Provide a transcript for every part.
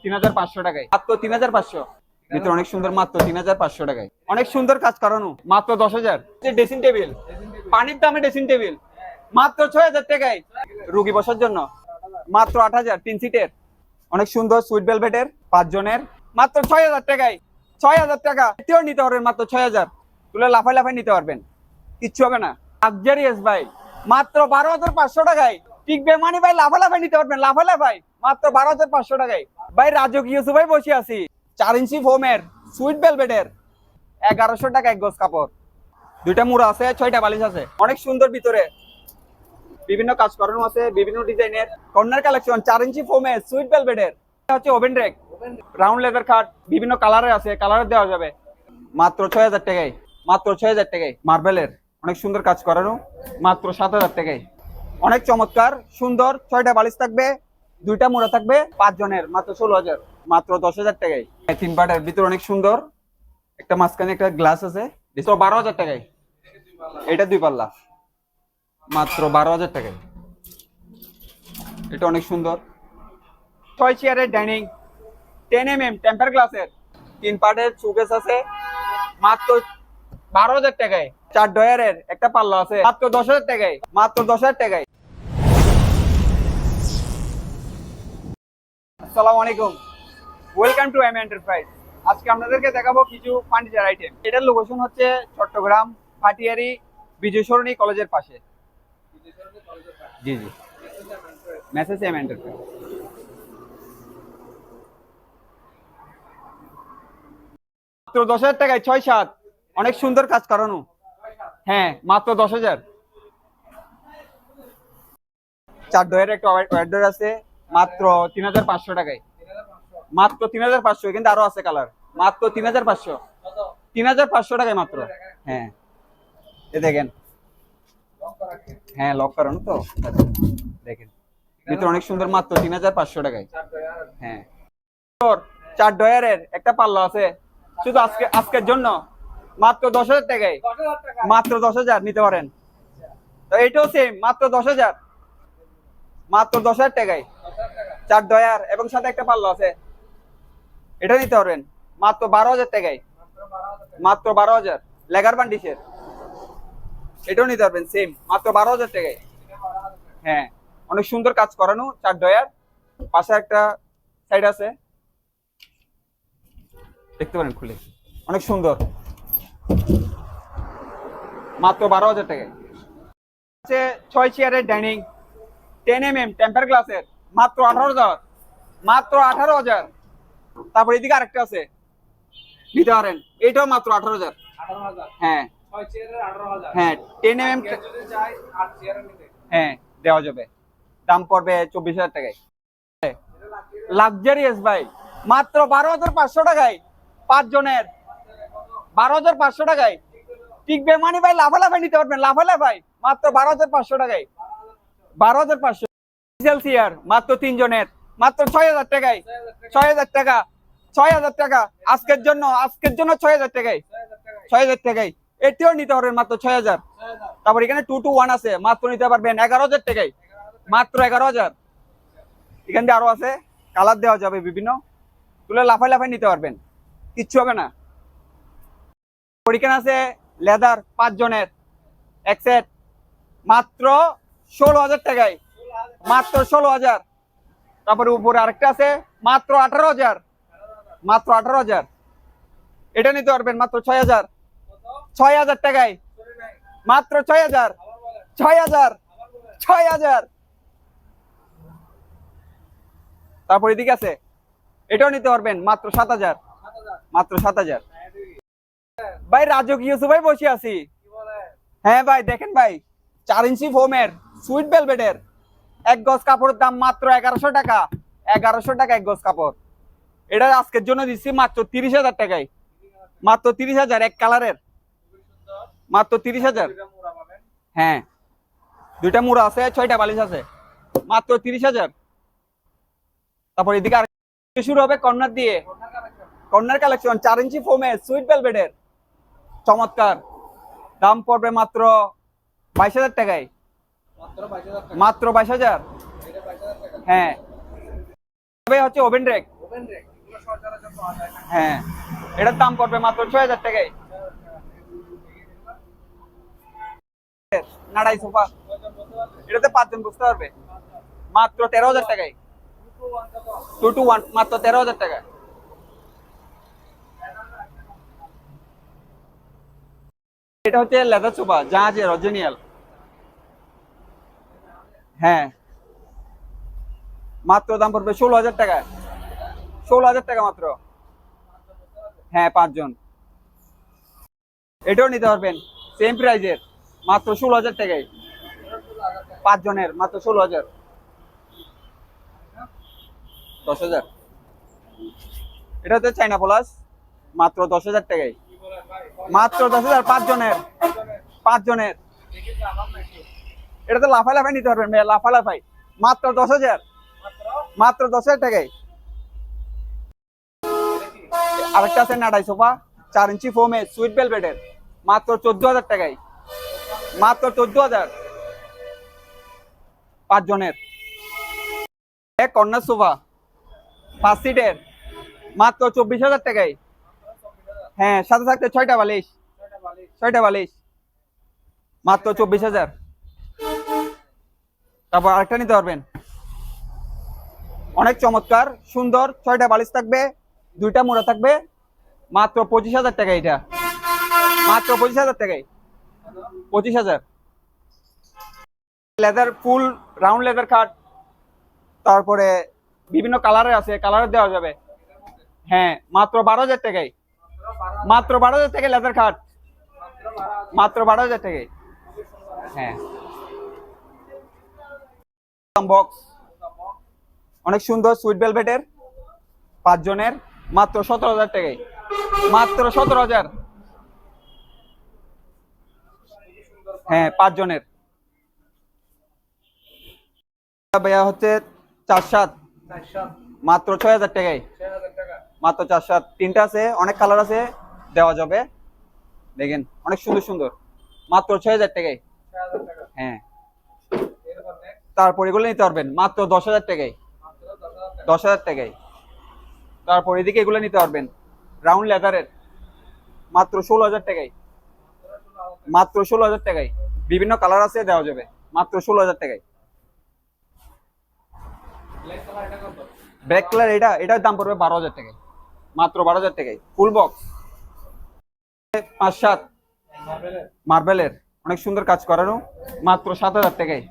3,500 টাকায়, মাত্র 3,500। ভিতরে অনেক সুন্দর, মাত্র 3,500 টাকায়। অনেক সুন্দর কাজ করানো, মাত্র 10,000। ড্রেসিং টেবিল, পানির দামে ড্রেসিং টেবিল মাত্র 6,000 টাকায়। রুগী বসার জন্য মাত্র 8,000, 3 সিটের। অনেক সুন্দর সুইট ভেলভেটের 5 জনের, মাত্র 6,000 টাকায়। 6,000 টাকা এতেও নিতে পারবেন, মাত্র 6,000। তুলে লাফাই লাফাই নিতে পারবেন, কিচ্ছু হবে না। লাক্সারিয়াস ভাই, মাত্র 12,500 টাকায়। টিকবে মানি ভাই, লাফা লাফাই নিতে পারবেন, লাফা লাফাই মাত্র 12,500 টাকায়। ভাই রাজকীয় সুভাই বসে আছি, 4 ইঞ্চি ফোমের সুইট ভেলভেটের, 1100 টাকা এক গজ কাপড়। 2টা মুড়া আছে, 6টা বালিশ আছে। অনেক সুন্দর ভিতরে বিভিন্ন কাজ করানো আছে, বিভিন্ন ডিজাইনের কর্নার কালেকশন। 4 ইঞ্চি ফোমে সুইট ভেলভেটের হচ্ছে ওভেন রেক, রাউন্ড লেদার খাট, বিভিন্ন কালারের আছে, কালারের দেওয়া যাবে মাত্র 6,000 টাকায়। মাত্র 6,000 টাকায়। মার্বেলের অনেক সুন্দর কাজ করানো, মাত্র 7,000 টাকায়। অনেক চমৎকার সুন্দর, 6টা বালিশ থাকবে, 2টা মুড়া থাকবে, 5 জনের, মাত্র 16,000। মাত্র 10,000 টাকায়। 3 পার্টের ভিতরে অনেক সুন্দর, একটা মাঝখানে একটা গ্লাস আছে, 12,000 টাকায়। এটা 2 পাল্লা, মাত্র 12,000 টাকায়। এটা অনেক সুন্দর 6 চেয়ারের ডাইনিং, 10 mm টেম্পার গ্লাসের, 3 পার্টের শোকেস আছে, মাত্র 12,000 টাকায়। 4 ডয়ারের একটা পাল্লা আছে, মাত্র 10,000 টাকায়। মাত্র 10,000 টাকায়। আসসালামু আলাইকুম, ওয়েলকাম টু এম এন্টারপ্রাইজ। আজকে আপনাদেরকে দেখাবো কিছু ফার্নিচার আইটেম। এটার লোকেশন হচ্ছে চট্টগ্রাম ভাটিয়ারি বিজয় সরণি কলেজের পাশে। জি জি, মেসেজ এম এন্টারপ্রাইজ। মাত্র 10,000 টাকায় 6-7, অনেক সুন্দর কাজ করানো। হ্যাঁ, মাত্র 10,000। 4 ডয়ের একটা ওয়ার্ডরোব আছে, মাত্র 3,500 টাকায়। মাত্র 3,500, কিন্তু আরো আছে কালার। মাত্র 3,500, 3,500 টাকায় মাত্র। হ্যাঁ, এ দেখেন, হ্যাঁ লক করানো তো, দেখেন ভিতরে অনেক সুন্দর, মাত্র 3,500 টাকায়। হ্যাঁ, 4 ডয়ারের একটা পাল্লা আছে, শুধু আজকের জন্য মাত্র 10,000 টাকায়। মাত্র 10,000 নিতে পারেন। তো এইটাও সেম, মাত্র 10,000। মাত্র 10,000 টাকায় 4 ডয়ার এবং সাথে একটা পাল্লা আছে, এটা নিতে পারবেন মাত্র 12,000 টাকায়। মাত্র 12,000। লেগার বান্ডিসের এটাও নিতে পারবেন সেম, মাত্র 12,000 টাকায়। হ্যাঁ, অনেক সুন্দর কাজ করানো, 4 ডয়ার। পাশে একটা সাইড আছে, দেখতে পারেন খুলে, অনেক সুন্দর, মাত্র 12,000 টাকায়। 6 চেয়ারের ডাইনিং, 10 mm টেম্পার গ্লাসের, মাত্র 18,000। মাত্র 18,000। তারপর এদিকে আরেকটা আছে, নিতে পারেন, এটাও মাত্র 18,000। হ্যাঁ হ্যাঁ, 10 mm, হ্যাঁ দেওয়া যাবে। দাম পড়বে 24,000 টাকায়। লাক্সারিয়াস ভাই, মাত্র 12,500 টাকায় 5 জনের, 12,500 টাকায়। টিকবে মানি ভাই, লাফা লাফাই নিতে পারবেন, লাফা লাফাই মাত্র 12,500 টাকায়। 12,500। ডিজেল চেয়ার মাত্র 3 জনের, মাত্র 6,000 টাকায়। 6,000 টাকা, 6,000 টাকা আজকের জন্য, আজকের জন্য 6,000 টাকায়। 6,000 টাকায় এটিও নিতে পারবেন, মাত্র 6,000। তারপর এখানে 2 to 1 আছে, মাত্র নিতে পারবেন 11,000 টাকায়। মাত্র 11,000। এখান দিয়ে আরো আছে, কালার দেওয়া যাবে বিভিন্ন, তুলে লাফাই লাফাই নিতে পারবেন, কিচ্ছু হবে না। এখানে আছে লেদার 5 জনের এক সেট, মাত্র 16,000 টাকায়। মাত্র 16,000। তারপরে উপরে আরেকটা আছে, মাত্র 18,000। মাত্র 18,000। এটা নিতে পারবেন মাত্র 6,000। 6,000 টাকায়, মাত্র 6,000। 6,000, 6,000। তারপর এদিকে আছে, এটাও নিতে পারবেন মাত্র 7,000। মাত্র 7,000। ভাই রাজকীয় সুভাই বসে আছি। হ্যাঁ ভাই দেখেন ভাই, 4 ইঞ্চি ফোমের সুইট ভেলভেটের, এক গজ কাপড়ের দাম মাত্র 1,100 টাকা। 1,100 টাকা এক গজ কাপড়। এটা আজকের জন্য দিচ্ছি মাত্র 30,000 টাকায়। মাত্র 30,000 এক কালারের, মাত্র 30,000। হ্যাঁ, 2টা মুড়া আছে, 6টা বালিশ আছে, মাত্র 30,000। তারপর এদিকে শুরু হবে কর্নার দিয়ে, কর্নার কালেকশন 4 ইঞ্চি ফোমে সুইট ভেলভেটের, চমৎকার। দাম পড়বে মাত্র 22,000 টাকায়। মাত্র 22,000। হ্যাঁ, হচ্ছে ওভেন রেক, হ্যাঁ, এটার দাম পড়বে মাত্র 6,000 টাকায়। নাড়াই সোফা, এটাতে 5 জন বসতে পারবে, মাত্র 13,000 টাকায়। 2 to 1 মাত্র 13,000 টাকা। এটা হচ্ছে লেদার সোফা, জাহাজের অরিজিনাল। হ্যাঁ, মাত্র দাম পড়বে 16,000 টাকা। 16,000 টাকা মাত্র। হ্যাঁ, 5 জন। এটাও নিতে পারবেন সেম প্রাইজের, মাত্র 16,000 টাকায়। 5 জনের মাত্র 16,000। 10,000। এটা হচ্ছে চাইনা প্লাস, মাত্র 10,000 টাকায়। মাত্র 10,000, 5 জনের। 5 জনের। এটা তো লাফাই লাফাই নিতে পারবেন ভাইয়া, লাফা লাফাই। মাত্র 10,000। মাত্র 10,000 টাকায়। আরেকটা আছে নাডাই সোফা, 4 ইঞ্চি ফোমে সুইট ভেলভেটের, মাত্র 14,000 টাকায়। মাত্র 14,000। 5 জনের। এক কর্নার সোফা 5 সিটের, মাত্র 24,000 টাকায়। হ্যাঁ, সাথে থাকতে 6টা বালিশ। 6টা বালিশ, মাত্র 24,000। তারপর আরেকটা নিতে পারবেন, অনেক চমৎকার সুন্দর, 6টা বালিশ থাকবে, 2টা মোড়া থাকবে, মাত্র 25,000 টাকা। এটা মাত্র 25,000 টাকায়। 25,000। লেদার, ফুল রাউন্ড লেদার খাট, তারপরে বিভিন্ন কালারের আছে, কালারের দেওয়া যাবে। হ্যাঁ, মাত্র 12,000 টাকায়। মাত্র 12,000 টাকায় লেদার খাট, মাত্র 12,000 টাকায়। হ্যাঁ, বক্স অনেক সুন্দর সুইট ভেলভেটের, 5 জনের, মাত্র 17,000 টাকায়। মাত্র 17,000। হ্যাঁ, 5 জনের। ভাইয়া হচ্ছে 4-7, মাত্র 6,000 টাকায়। মাত্র 4-7। 3টা আছে, অনেক কালার আছে, দেওয়া যাবে। দেখেন অনেক সুন্দর সুন্দর, মাত্র 6,000 টাকায়। হ্যাঁ, তারপর এগুলো নিতে পারবেন মাত্র 10,000 টাকায়। 10,000 টাকায়। তারপর এদিকে এগুলো নিতে পারবেন রাউন্ড লেদারের, মাত্র 16,000 টাকায়। মাত্র 16,000 টাকায়। বিভিন্ন কালার আছে, দেওয়া যাবে, মাত্র 16,000 টাকায়। ব্ল্যাক কালার, এটার দাম পড়বে 12,000 টাকায়। মাত্র 12,000 টাকায়। ফুল বক্স 5-7 মার্বেলের, অনেক সুন্দর কাজ করানো, মাত্র 7,000 টাকায়।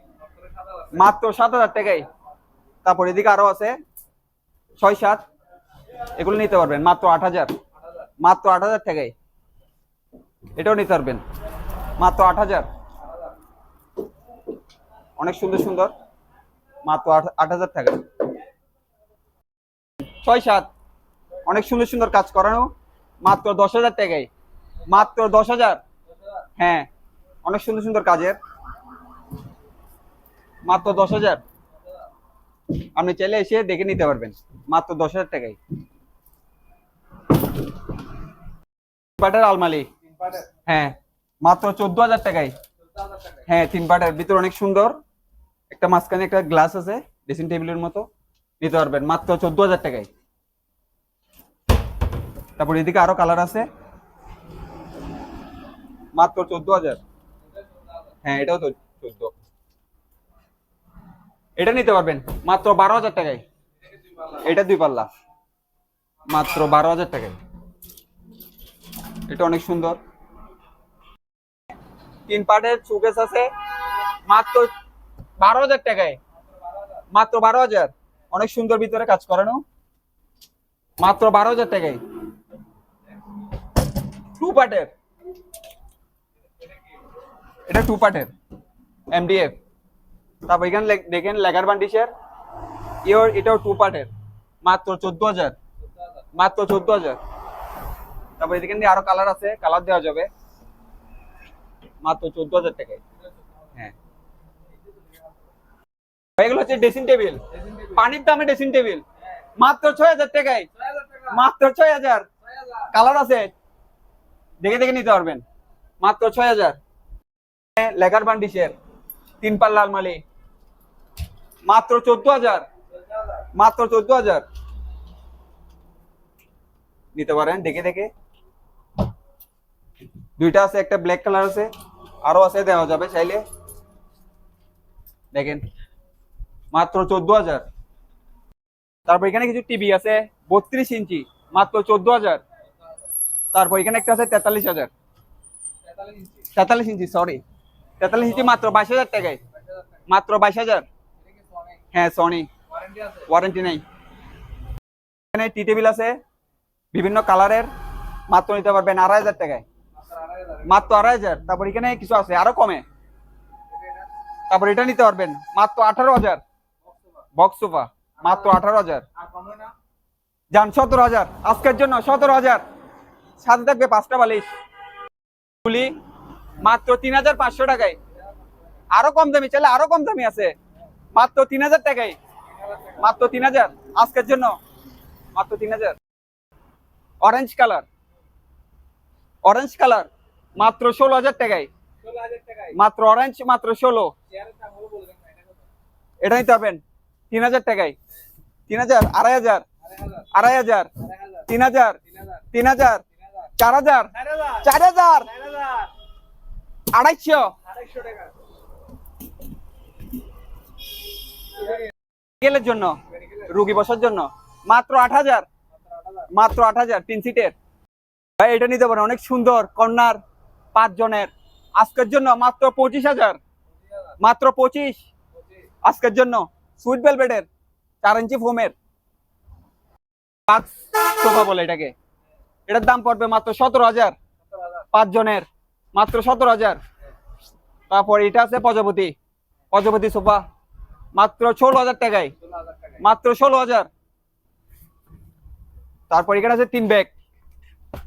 মাত্র 7,000 টাকায়। তারপর এদিকে আরো আছে 6-7, এগুলো নিতে পারবেন মাত্র 8,000। মাত্র 8,000 টাকায়। এটাও নিতে পারবেন মাত্র 8,000। অনেক সুন্দর সুন্দর, মাত্র 8,000 টাকা। 6-7, অনেক সুন্দর সুন্দর কাজ করানো, মাত্র 10,000 টাকায়। মাত্র 10,000। হ্যাঁ, অনেক সুন্দর সুন্দর কাজের, মাত্র 10,000। আপনি চাইলে এসে দেখে নিতে পারবেন, মাত্র 10,000 টাকায়। পাটের আলমারি, হ্যাঁ, মাত্র 14,000 টাকায়। হ্যাঁ, 3 পাটের ভিতর, অনেক সুন্দর, একটা মাঝখানে একটা গ্লাস আছে ড্রেসিং টেবিলের মতো, নিতে পারবেন মাত্র 14,000 টাকায়। তারপর এদিকে আরো কালার আছে, মাত্র 14,000। হ্যাঁ, এটাও তো 14। এটা নিতে পারবেন মাত্র 12,000 টাকায়। এটা 2 পাল্লা, মাত্র 12,000 টাকায়। এটা অনেক সুন্দর, 3 পার্টের শোকেস আছে, মাত্র 12,000 টাকায়। মাত্র 12,000। অনেক সুন্দর ভিতরে কাজ করানো, মাত্র 12,000 টাকায়। 2 পার্টের, এটা 2 পার্টের এমডিএফ। তারপর এখানে দেখেন লেগার বান্ডিশের, এটাও 2 পার্টের, মাত্র 14,000। মাত্র 14,000। তারপর এদিকে আরো কালার আছে, কালার দেওয়া যাবে, মাত্র 14,000 টাকায়। হ্যাঁ, এগুলো হচ্ছে ড্রেসিং টেবিল, পানির দামে ড্রেসিং টেবিল, মাত্র 6,000 টাকায়। মাত্র 6,000। কালার আছে, দেখে দেখে নিতে পারবেন, মাত্র 6,000। লেগার বান্ডিশের 3 পাল্লা আলমারি, মাত্র 14,000। মাত্র 14,000। নিতে পারেন দেখে দেখে। দুইটা আছে, একটা ব্ল্যাক কালার আছে, আরো আছে, দেওয়া যাবে চাইলে। দেখেন মাত্র 14,000। তারপর এখানে কিছু টিভি আছে 32 ইঞ্চি, মাত্র 14,000। তারপর এখানে একটা আছে 43,000, 43 ইঞ্চি, সরি 43 ইঞ্চি, মাত্র 22,000 টাকায়, মাত্র 22,000। হ্যাঁ সনি, ওয়ারেন্টি নাই। এখানে টি টেবিল আছে বিভিন্ন কালারের, মাত্র নিতে পারবেন 2,500 টাকায়, মাত্র 2,500। তারপর এখানে কিছু আছে আরো কমে, তারপর এটা নিতে পারবেন মাত্র 18,000। বক্স সোফা মাত্র 18,000। যান 17,000 আজকের জন্য, 17,000। সাথে থাকবে 5টা বালিশ গুলি, মাত্র 3,500 টাকায়। আরো কম দামি চাইলে আরো কম দামি আছে, মাত্র 3,000 টাকায়, মাত্র 3,000 আজকের জন্য, মাত্র 3,000। অরেঞ্জ কালার, অরেঞ্জ কালার মাত্র 16,000 টাকায়, মাত্র অরেঞ্জ, মাত্র 16। এটা নিতে পারবেন 3,000 টাকায়, 3,000, 2,500, 2,500, 3,000, 3,000, 4,000, 4,000, 2,500। মেডিকেলের জন্য, রুগী বসার জন্য মাত্র 8,000, মাত্র 8,000, 3 সিটের। ভাই এটা নিতে পারেন, অনেক সুন্দর কর্নার 5 জনের, আজকের জন্য মাত্র 25,000, মাত্র 25 আজকের জন্য। সুইট ভেলভেটের 4 ইঞ্চি ফোমের সোফা বলে এটাকে, এটার দাম পড়বে মাত্র 17,000, 5 জনের, মাত্র 17,000। তারপর এটা আছে প্রজাপতি, প্রজাপতি সোফা মাত্র 16,000 টাকায়, মাত্র 16,000। তারপর এখানে আছে 3 ব্যাগ,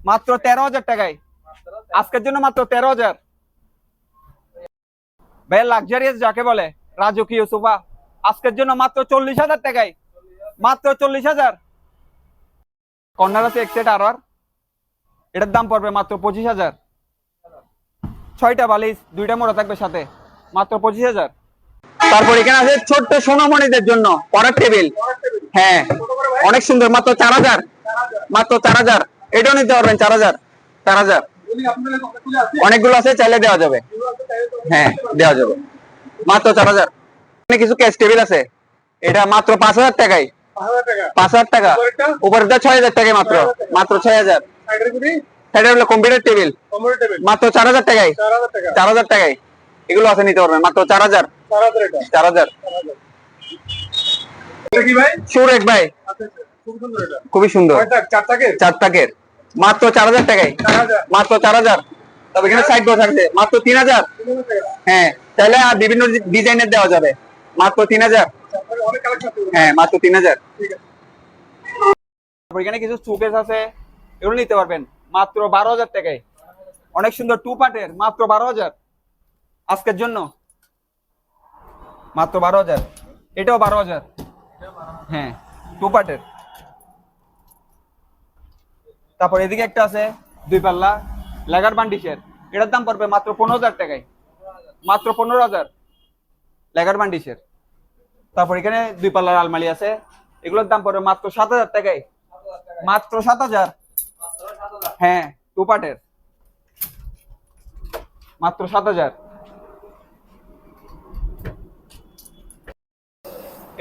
মাত্র 13,000 টাকায়, আজকের জন্য মাত্র 13,000। ভাই লাক্সারিয়াস যাকে বলে, রাজকীয় সোফা আজকের জন্য মাত্র 40,000 টাকায়, মাত্র 40,000। কর্নার আছে এক সেট আর, এটার দাম পড়বে মাত্র 25,000। 6টা বালিশ, 2টা মোড়া থাকবে সাথে, মাত্র 25,000। তারপর এখানে আছে ছোট্ট সোনামণিদের জন্য পড়ার টেবিল, হ্যাঁ অনেক সুন্দর, মাত্র 4,000, মাত্র 4,000। এটাও নিতে পারবেন 4,000, 4,000। অনেকগুলো আছে, চাইলে দেওয়া যাবে, হ্যাঁ দেওয়া যাবে, মাত্র 4,000। এখানে কিছু ক্যাশ টেবিল আছে, এটা মাত্র 5,000 টাকায়, 5,000 টাকা। উপরেরটা 6,000 টাকায়, মাত্র, মাত্র 6,000। এটা হলো কম্পিউটার টেবিল, মাত্র 4,000 টাকায়, 4,000 টাকায়। এগুলো আছে, নিতে পারবেন মাত্র 4,000, 4,000। সুরেখ ভাই, খুবই সুন্দর, 4 টাকের, মাত্র 4,000 টাকায়, মাত্র 4,000। তবে এখানে সাইড বক্স আছে মাত্র 3,000। হ্যাঁ তাহলে আর বিভিন্ন ডিজাইনের দেওয়া যাবে, মাত্র 3,000। হ্যাঁ মাত্র 3,000। এখানে কিছু শোকেস আছে, এগুলো নিতে পারবেন মাত্র 12,000 টাকায়, অনেক সুন্দর 2 পার্টের, মাত্র 12,000 আজকের জন্য, মাত্র 12,000। এটাও 12,000, হ্যাঁ 2 পার্টের। তারপর এদিকে একটা আছে 2 পাল্লা লেগার বান্ডিশের, এটার দাম পড়বে মাত্র 15,000 টাকায়, মাত্র 15,000 লেগার বান্ডিশের। তারপর এখানে 2 পাল্লার আলমারি আছে, এগুলোর দাম পড়বে মাত্র 7,000 টাকায়, মাত্র 7,000। হ্যাঁ 2 পার্টের, মাত্র 7,000।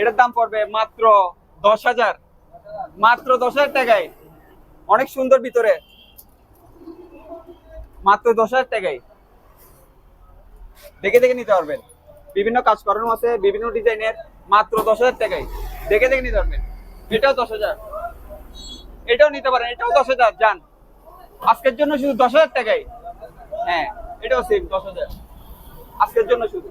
এটার দাম পড়বে মাত্র 10,000, মাত্র 10,000 টাকায়, অনেক সুন্দর ভিতরে, মাত্র 10,000 টাকায়। দেখে দেখে নিতে পারবেন, বিভিন্ন কাজ করানো আছে, বিভিন্ন ডিজাইনের, মাত্র 10,000 টাকায়, দেখে দেখে নিতে পারবেন। এটাও 10,000, এটাও নিতে পারেন, এটাও 10,000। যান আজকের জন্য শুধু 10,000 টাকায়, হ্যাঁ এটাও সেম 10,000 আজকের জন্য শুধু।